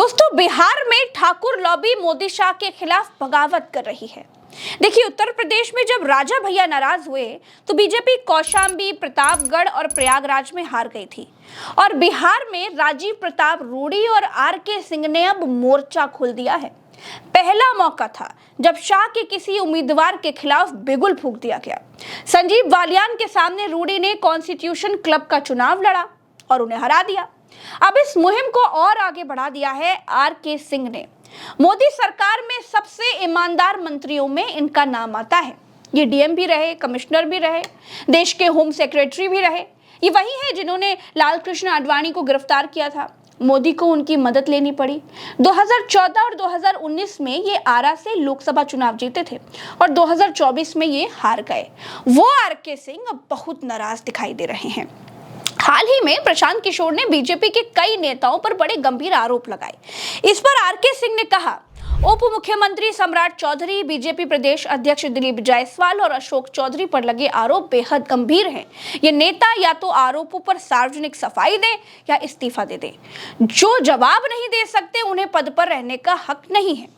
दोस्तों, बिहार में ठाकुर लॉबी मोदी शाह के खिलाफ बगावत कर रही है। देखिए, उत्तर प्रदेश में जब राजा भैया नाराज हुए तो बीजेपी कौशाम्बी, प्रतापगढ़ और प्रयागराज में हार गई थी। और बिहार में राजीव प्रताप रूडी और आर.के. सिंह ने अब मोर्चा खोल दिया है। पहला मौका था जब शाह के किसी उम्मीदवार के खिलाफ बिगुल फूंक दिया गया। संजीव बालियान के सामने रूडी ने कॉन्स्टिट्यूशन क्लब का चुनाव लड़ा और उन्हें हरा दिया। अब इस मुहिम को और आगे बढ़ा दिया है आर.के. सिंह ने। मोदी सरकार में सबसे ईमानदार मंत्रियों में इनका नाम आता है। ये डीएम भी रहे, कमिश्नर भी रहे, देश के होम सेक्रेटरी भी रहे। ये वही है जिन्होंने लाल कृष्ण आडवाणी को गिरफ्तार किया था। मोदी को उनकी मदद लेनी पड़ी। 2014 और 2019 में ये आरा से लोकसभा चुनाव जीते थे और 2024 में ये हार गए। वो आर.के. सिंह अब बहुत नाराज दिखाई दे रहे हैं। हाल ही में प्रशांत किशोर ने बीजेपी के कई नेताओं पर बड़े गंभीर आरोप लगाए। इस पर आर.के. सिंह ने कहा, उप मुख्यमंत्री सम्राट चौधरी, बीजेपी प्रदेश अध्यक्ष दिलीप जायसवाल और अशोक चौधरी पर लगे आरोप बेहद गंभीर हैं। ये नेता या तो आरोपों पर सार्वजनिक सफाई दे या इस्तीफा दे दे। जो जवाब नहीं दे सकते उन्हें पद पर रहने का हक नहीं है।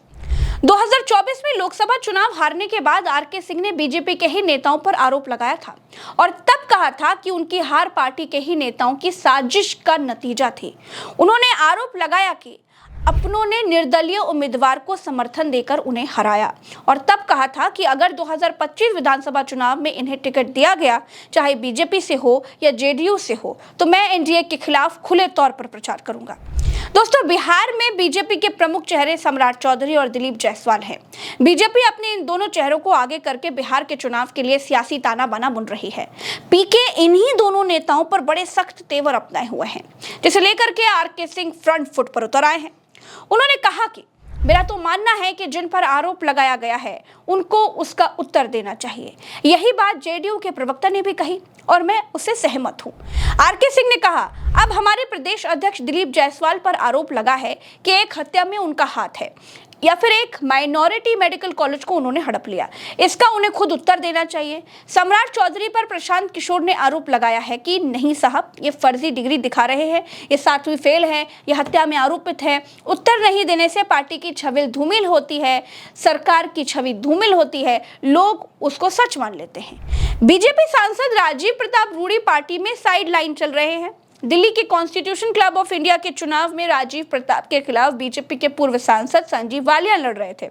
2024 में लोकसभा चुनाव हारने के बाद आर.के. सिंह ने बीजेपी के ही नेताओं पर आरोप लगाया था और तब कहा था कि उनकी हार पार्टी के ही नेताओं की साजिश का नतीजा थी। उन्होंने आरोप लगाया कि अपनों ने निर्दलीय उम्मीदवार को समर्थन देकर उन्हें हराया और तब कहा था कि अगर 2025 विधानसभा चुनाव में इन्हें टिकट दिया गया, चाहे बीजेपी से हो या जेडीयू से हो, तो मैं एनडीए के खिलाफ खुले तौर पर प्रचार करूंगा। दोस्तों, बिहार में बीजेपी के प्रमुख चेहरे सम्राट चौधरी और दिलीप जायसवाल हैं। बीजेपी अपने इन दोनों चेहरों को आगे करके बिहार के चुनाव के लिए सियासी ताना बाना बुन रही है। पीके इन्हीं दोनों नेताओं पर बड़े सख्त तेवर अपनाए हुए हैं, जिसे लेकर के आर.के. सिंह फ्रंट फुट पर उतर आए हैं। उन्होंने कहा कि मेरा तो मानना है कि जिन पर आरोप लगाया गया है उनको उसका उत्तर देना चाहिए। यही बात जेडीयू के प्रवक्ता ने भी कही और मैं उससे सहमत हूं। आर.के. सिंह ने कहा, अब हमारे प्रदेश अध्यक्ष दिलीप जायसवाल पर आरोप लगा है कि एक हत्या में उनका हाथ है या फिर एक माइनॉरिटी मेडिकल कॉलेज को उन्होंने हड़प लिया। इसका उन्हें खुद उत्तर देना चाहिए। सम्राट चौधरी पर प्रशांत किशोर ने आरोप लगाया है कि नहीं साहब, ये फर्जी डिग्री दिखा रहे हैं, ये 7वीं फेल है, ये हत्या में आरोपित है। उत्तर नहीं देने से पार्टी की छवि धूमिल होती है, सरकार की छवि धूमिल होती है, लोग उसको सच मान लेते हैं। बीजेपी सांसद राजीव प्रताप रूडी पार्टी में साइड लाइन चल रहे हैं। दिल्ली के कॉन्स्टिट्यूशन क्लब ऑफ इंडिया के चुनाव में राजीव प्रताप के खिलाफ बीजेपी के पूर्व सांसद संजीव बालियान लड़ रहे थे।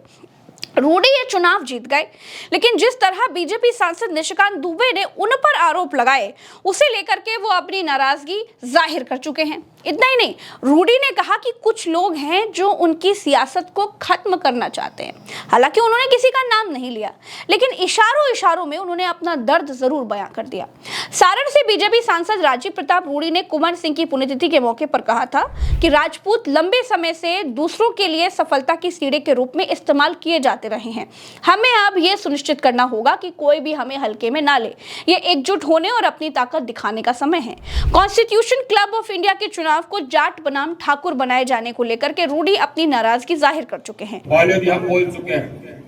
रूडी ये चुनाव जीत गए, लेकिन जिस तरह बीजेपी सांसद निशिकांत दुबे ने उन पर आरोप लगाए, उसे लेकर के वो अपनी नाराजगी जाहिर कर चुके हैं। इतना ही नहीं, रूडी ने कहा कि कुछ लोग हैं जो उनकी सियासत को खत्म करना चाहते हैं। हालांकि उन्होंने किसी का नाम नहीं लिया, लेकिन इशारों में उन्होंने अपना दर्द जरूर बयां कर दिया। सारण से बीजेपी सांसद राजीव प्रताप रूडी ने कुंवर सिंह की पुण्यतिथि के मौके पर कहा था कि राजपूत लंबे समय से दूसरों के लिए सफलता की सीढ़ी के रूप में इस्तेमाल किए जाते रहे हैं। हमें अब यह सुनिश्चित करना होगा कि कोई भी हमें हल्के में ना ले। ये एकजुट होने और अपनी ताकत दिखाने का समय है। कॉन्स्टिट्यूशन क्लब ऑफ इंडिया के चुनाव को जाट बनाम ठाकुर बनाए जाने को लेकर के रूडी अपनी नाराजगी जाहिर कर चुके हैं। पहले भी हम बोल चुके हैं,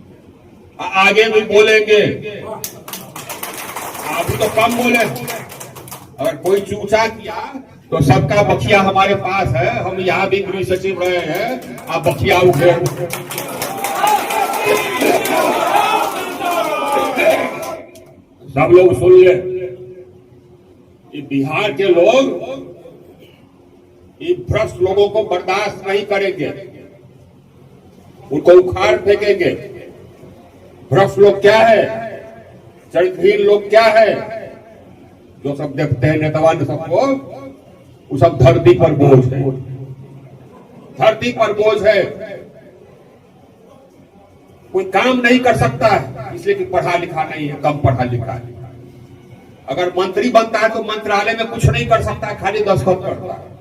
आगे भी बोलेंगे। अभी तो कम बोले, अगर कोई चूचा किया तो सबका बखिया हमारे पास है। हम यहाँ भी गृह सचिव रहे हैं, आप बखिया उठे। सब लोग सुन ले, बिहार के लोग इन भ्रष्ट लोगों को बर्दाश्त नहीं करेंगे, उनको उखाड़ फेंकेंगे। भ्रष्ट लोग क्या है, चरित्रहीन लोग क्या है, जो सब देखते हैं नेतावान सबको, वो सब धरती पर बोझ है, धरती पर बोझ है। कोई काम नहीं कर सकता है इसलिए कि पढ़ा लिखा नहीं है, कम पढ़ा लिखा है। अगर मंत्री बनता है तो मंत्रालय में कुछ नहीं कर सकता है, खाली दस्तखत करता है,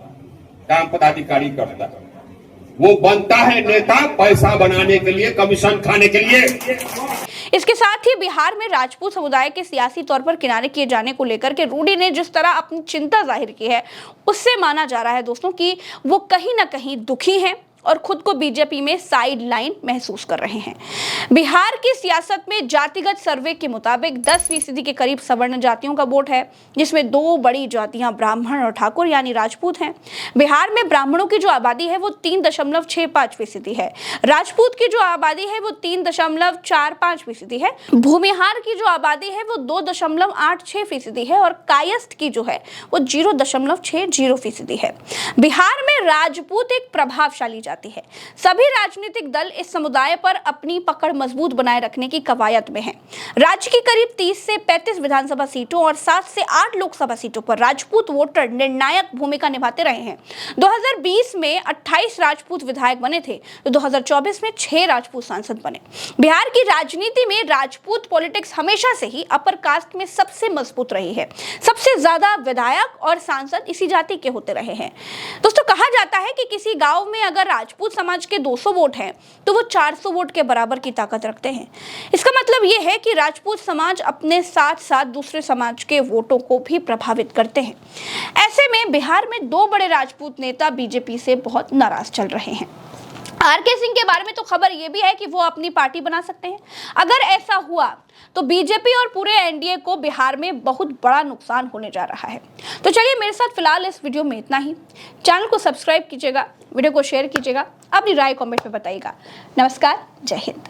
काम पदाधिकारी करता है। वो बनता है नेता पैसा बनाने के लिए, कमीशन खाने के लिए। इसके साथ ही बिहार में राजपूत समुदाय के सियासी तौर पर किनारे किए जाने को लेकर के रूडी ने जिस तरह अपनी चिंता जाहिर की है, उससे माना जा रहा है दोस्तों कि वो कहीं ना कहीं दुखी हैं और खुद को बीजेपी में साइड लाइन महसूस कर रहे हैं। बिहार की सियासत में जातिगत सर्वे के मुताबिक 10% के करीब सवर्ण जातियों का वोट है, जिसमें 2 बड़ी जातियां ब्राह्मण और ठाकुर यानी राजपूत हैं। बिहार में ब्राह्मणों की जो आबादी है वो 3.65% है, राजपूत की जो आबादी है वो 3.45% है, भूमिहार की जो आबादी है वो 2.86% है और कायस्थ की जो है वो 0.60% है। बिहार में राजपूत एक प्रभावशाली जाति है। सभी राजनीतिक दल इस समुदाय पर अपनी पकड़ मजबूत बनाए रखने की कवायद में हैं। राज्य की करीब 30 से 35 विधानसभा सीटों और 7 से 8 लोकसभा सीटों पर राजपूत वोटर निर्णायक भूमिका निभाते रहे हैं। 2020 में 28 राजपूत विधायक बने थे, तो 2024 में 6 राजपूत सांसद बने। बिहार की राजनीति में राजपूत पॉलिटिक्स हमेशा से ही अपर कास्ट में सबसे मजबूत रही है। सबसे ज्यादा विधायक और सांसद इसी जाति के होते रहे हैं। दोस्तों, कहा जाता है कि किसी गांव में अगर राजपूत समाज के 200 वोट हैं तो वो 400 वोट के बराबर की ताकत रखते हैं। इसका मतलब ये है कि राजपूत समाज अपने साथ साथ दूसरे समाज के वोटों को भी प्रभावित करते हैं। ऐसे में बिहार में 2 बड़े राजपूत नेता बीजेपी से बहुत नाराज चल रहे हैं। आर.के. सिंह के बारे में तो खबर यह भी है कि वो अपनी पार्टी बना सकते हैं। अगर ऐसा हुआ तो बीजेपी और पूरे एनडीए को बिहार में बहुत बड़ा नुकसान होने जा रहा है। तो चलिए, मेरे साथ फिलहाल इस वीडियो में इतना ही। चैनल को सब्सक्राइब कीजिएगा, वीडियो को शेयर कीजिएगा, अपनी राय कमेंट में बताइएगा। नमस्कार, जय हिंद।